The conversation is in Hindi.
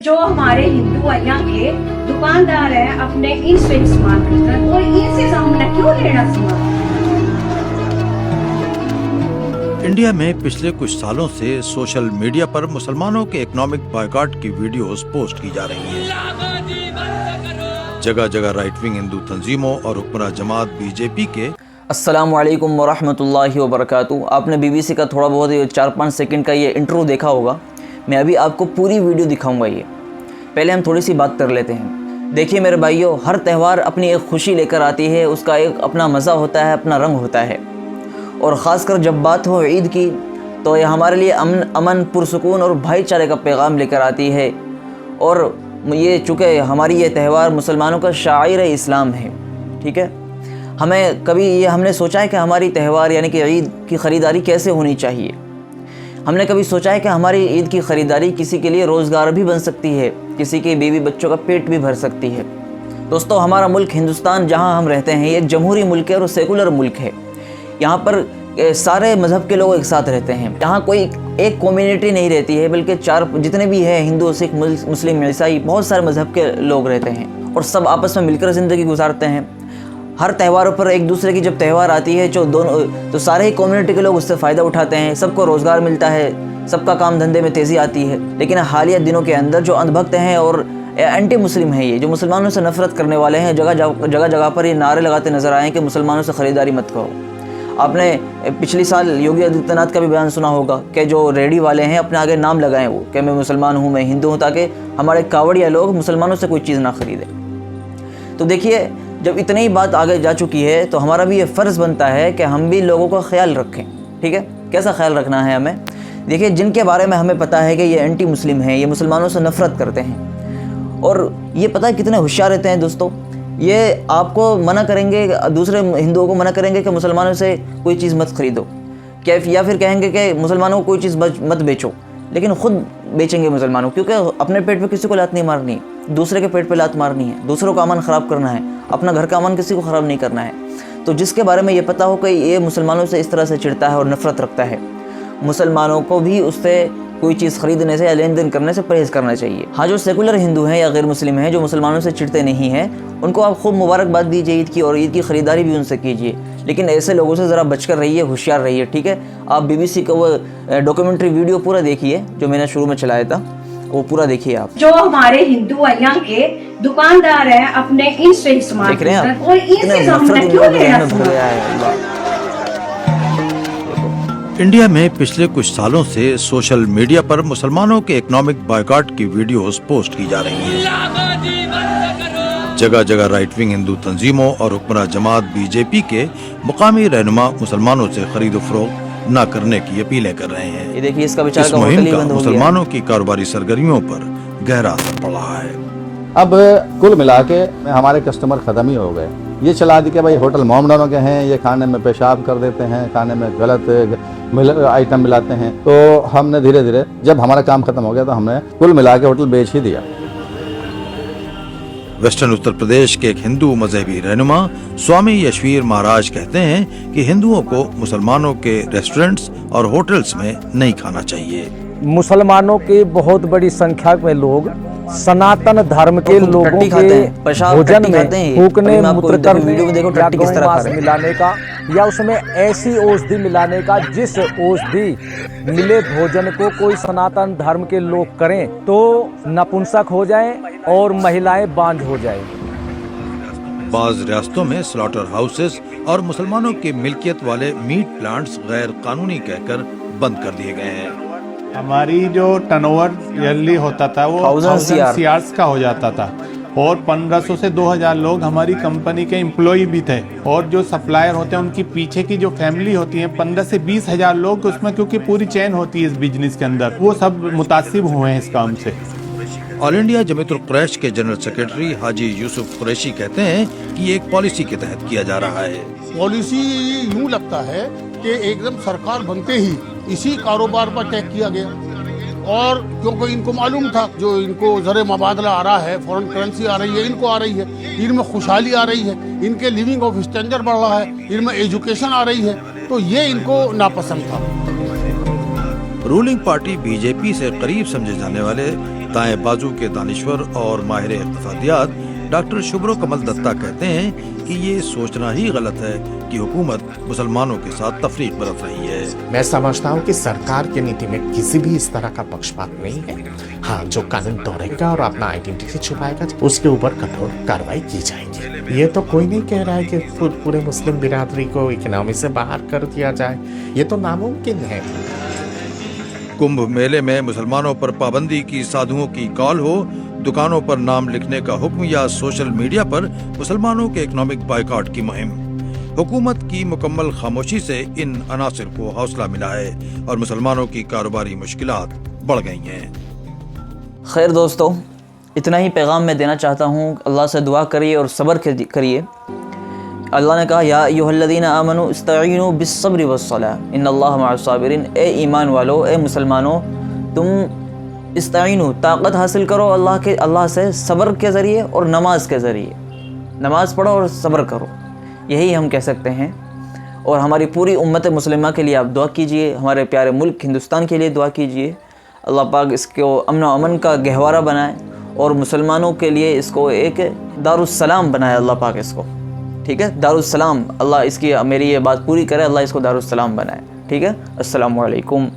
जो हमारे हिंदू भैया के दुकानदार हैं अपने इनसे सामान खरीदते और इनसे हमने क्यों लेना सामान। इंडिया में पिछले कुछ सालों से सोशल मीडिया पर मुसलमानों के इकोनॉमिक बॉयकॉट की वीडियोस पोस्ट की जा रही हैं। जगह जगह राइट विंग हिंदू तंजीमों और हुक्मरान जमात बीजेपी के अस्सलामु अलैकुम वरहमतुल्लाहि वबरकातुहू। आपने बीबीसी का थोड़ा बहुत 4-5 सेकंड का ये इंट्रो देखा होगा। मैं अभी आपको पूरी वीडियो दिखाऊंगा। ये पहले हम थोड़ी सी बात कर लेते हैं। देखिए मेरे भाइयों, हर त्यौहार अपनी एक खुशी लेकर आती है, उसका एक अपना मज़ा होता है, अपना रंग होता है। और ख़ासकर जब बात हो ईद की तो ये हमारे लिए अमन पुरसुकून और भाईचारे का पैगाम लेकर आती है। और ये चूँकि हमारी ये त्यौहार मुसलमानों का शाइर इस्लाम है, ठीक है। हमने सोचा है कि हमारी त्यौहार यानी कि ईद की ख़रीदारी कैसे होनी चाहिए। हमने कभी सोचा है कि हमारी ईद की ख़रीदारी किसी के लिए रोज़गार भी बन सकती है, किसी के बीवी बच्चों का पेट भी भर सकती है। दोस्तों, हमारा मुल्क हिंदुस्तान जहां हम रहते हैं, ये एक जमहूरी मुल्क है और सेकुलर मुल्क है। यहाँ पर सारे मज़हब के लोग एक साथ रहते हैं। यहाँ कोई एक कम्युनिटी नहीं रहती है, बल्कि जितने भी हैं हिंदू, सिख, मुस्लिम, ईसाई, बहुत सारे मज़हब के लोग रहते हैं और सब आपस में मिलकर ज़िंदगी गुजारते हैं। हर त्योहारों पर एक दूसरे की जब त्यौहार आती है तो सारे ही कम्युनिटी के लोग उससे फ़ायदा उठाते हैं, सबको रोज़गार मिलता है, सबका काम धंधे में तेज़ी आती है। लेकिन हालिया दिनों के अंदर जो अंधभक्त हैं और एंटी मुस्लिम हैं, ये जो मुसलमानों से नफ़रत करने वाले हैं, जगह जगह पर ये नारे लगाते नज़र आए कि मुसलमानों से ख़रीदारी मत करो। आपने पिछले साल योगी आदित्यनाथ का भी बयान सुना होगा कि जो रेडी वाले हैं अपने आगे नाम लगाएं वो कि मैं मुसलमान हूँ, मैं हिंदू हूँ, ताकि हमारे कावड़िया लोग मुसलमानों से कोई चीज़ ना ख़रीदें। तो देखिए, जब इतनी ही बात आगे जा चुकी है तो हमारा भी ये फ़र्ज़ बनता है कि हम भी लोगों का ख्याल रखें, ठीक है। कैसा ख्याल रखना है हमें? देखिए, जिनके बारे में हमें पता है कि ये एंटी मुस्लिम हैं, ये मुसलमानों से नफ़रत करते हैं और ये पता है कितने होशियार रहते हैं दोस्तों। ये आपको मना करेंगे, दूसरे हिंदुओं को मना करेंगे कि मुसलमानों से कोई चीज़ मत ख़रीदो, क्या या फिर कहेंगे कि मुसलमानों को कोई चीज़ मत बेचो, लेकिन ख़ुद बेचेंगे मुसलमानों, क्योंकि अपने पेट पे किसी को लात नहीं मारनी, दूसरे के पेट पे लात मारनी है, दूसरों का अमन ख़राब करना है, अपना घर का अमन किसी को ख़राब नहीं करना है। तो जिसके बारे में ये पता हो कि ये मुसलमानों से इस तरह से चिढ़ता है और नफ़रत रखता है, मुसलमानों को भी उससे कोई चीज़ ख़रीदने से या लेन देन करने से परहेज़ करना चाहिए। हाँ, जो सेकुलर हिंदू हैं या गैर मुस्लिम हैं, जो मुसलमानों से चिढ़ते नहीं हैं, उनको आप खूब मुबारकबाद दीजिए ईद की, और ईद की ख़रीदारी भी उनसे कीजिए। लेकिन ऐसे लोगों से ज़रा बचकर रहिए, होशियार रहिए, ठीक है। आप बीबीसी का वो डॉक्यूमेंट्री वीडियो पूरा देखिए जो मैंने शुरू में चलाया था, वो पूरा देखिए आप। जो हमारे हिंदू भैया के दुकानदार हैं अपने इनसे सामान खरीदते और इनसे हमने क्यों लेना सामान। इंडिया में पिछले कुछ सालों से सोशल मीडिया पर मुसलमानों के इकोनॉमिक बॉयकॉट की वीडियोस पोस्ट की जा रही हैं। जगह जगह राइट विंग हिंदू तंजीमों और हुक्मरान जमात बीजेपी के मुकामी रहनुमा मुसलमानों से खरीद फरोख्त न करने की अपीलें कर रहे हैं। ये देखिए, इसका बेचारा इस मुहिम का मुसलमानों की कारोबारी सरगर्मियों पर गहरा असर पड़ा है। अब कुल मिला के हमारे कस्टमर ख़त्म ही हो गए। ये चला दी कि भाई होटल मोमडनों के हैं, ये खाने में पेशाब कर देते हैं, खाने में गलत आइटम मिलाते हैं। तो हमने धीरे धीरे, जब हमारा काम ख़त्म हो गया तो हमने कुल मिला के होटल बेच ही दिया। वेस्टर्न उत्तर प्रदेश के एक हिंदू मजहबी रहनुमा स्वामी यशवीर महाराज कहते हैं कि हिंदुओं को मुसलमानों के रेस्टोरेंट्स और होटल्स में नहीं खाना चाहिए। मुसलमानों के बहुत बड़ी संख्या में लोग सनातन धर्म के लोगों के भोजन में फूकने, मूत्र करने या गौमांस मिलाने का या उसमें ऐसी औषधि मिलाने का जिस औषधि मिले भोजन को कोई सनातन धर्म के लोग करें तो नपुंसक हो जाएं और महिलाएं बांझ हो जाएंगी। बाज़ रियासतों में स्लॉटर हाउसेस और मुसलमानों की मिल्कियत वाले मीट प्लांट्स गैर कानूनी कहकर बंद कर दिए गए हैं। हमारी जो टर्नओवर ईयरली होता था वो 1000 CRs का हो जाता था और 1500 से 2000 लोग हमारी कंपनी के एम्प्लॉय भी थे। और जो सप्लायर होते हैं उनकी पीछे की जो फैमिली होती है 15 से 20 हजार लोग उसमें, क्योंकि पूरी चेन होती है इस बिजनेस के अंदर, वो सब मुतासिब हुए हैं इस काम से। ऑल इंडिया जमीयतुल कुरैश के जनरल सेक्रेटरी हाजी यूसुफ कुरैशी कहते हैं कि ये एक पॉलिसी के तहत किया जा रहा है। पॉलिसी यूँ लगता है कि एकदम सरकार बनते ही इसी कारोबार पर अटैक किया गया, और क्योंकि इनको मालूम था जो इनको ज़र मुबादला आ रहा है, फॉरेन करेंसी आ रही है, इनको आ रही है, इनमें खुशहाली आ रही है, इनके लिविंग ऑफ स्टैंडर्ड बढ़ रहा है, इनमें एजुकेशन आ रही है, तो ये इनको नापसंद था। रूलिंग पार्टी बीजेपी से करीब समझे जाने वाले दाएं बाजू के दानिश्वर और माहिर इक़्तिसादियात डॉक्टर शुभ्रो कमल दत्ता कहते हैं कि ये सोचना ही गलत है कि हुकूमत मुसलमानों के साथ तफरीक बरत रही है। मैं समझता हूँ कि सरकार की नीति में किसी भी इस तरह का पक्षपात नहीं है। हाँ, जो कानून तोड़ेगा और अपना आइडेंटिटी छुपाएगा उसके ऊपर कठोर कार्रवाई की जाएगी। ये तो कोई नहीं कह रहा है कि पूरे मुस्लिम बिरादरी को इकोनॉमी से बाहर कर दिया जाए, ये तो नामुमकिन है। कुंभ मेले में मुसलमानों पर पाबंदी की साधुओं की कॉल हो, दुकानों पर नाम लिखने का हुक्म या सोशल मीडिया पर मुसलमानों के इकोनॉमिक बायकॉट की मुहिम, हुकूमत की मुकम्मल खामोशी से इन अनासिर को हौसला मिला है और मुसलमानों की कारोबारी मुश्किलात बढ़ गई हैं। खैर दोस्तों, इतना ही पैगाम मैं देना चाहता हूँ। अल्लाह से दुआ करिए और सब्र करिए। अल्लाह ने कहा, या अय्युहल्लज़ीना आमनू इस्तईनु बिस्सब्रि वस्सलाह इन्नल्लाह मअस-साबिरीन। ए ईमान वालो, ए मुसलमानों, तुम इस्तईनु ताकत हासिल करो अल्लाह से सब्र के ज़रिए और नमाज के ज़रिए। नमाज पढ़ो और सब्र करो, यही हम कह सकते हैं। और हमारी पूरी उम्मत मुस्लिमा के लिए आप दुआ कीजिए, हमारे प्यारे मुल्क हिंदुस्तान के लिए दुआ कीजिए। अल्लाह पाक इसको अमन व अमन का गहवारा बनाए और मुसलमानों के लिए इसको एक दारुस्सलाम बनाए अल्लाह पाक इसको, ठीक है, दारुस्सलाम। अल्लाह इसकी मेरी ये बात पूरी करे, अल्लाह इसको दारुस्सलाम बनाए, ठीक है। अस्सलामु अलैकुम।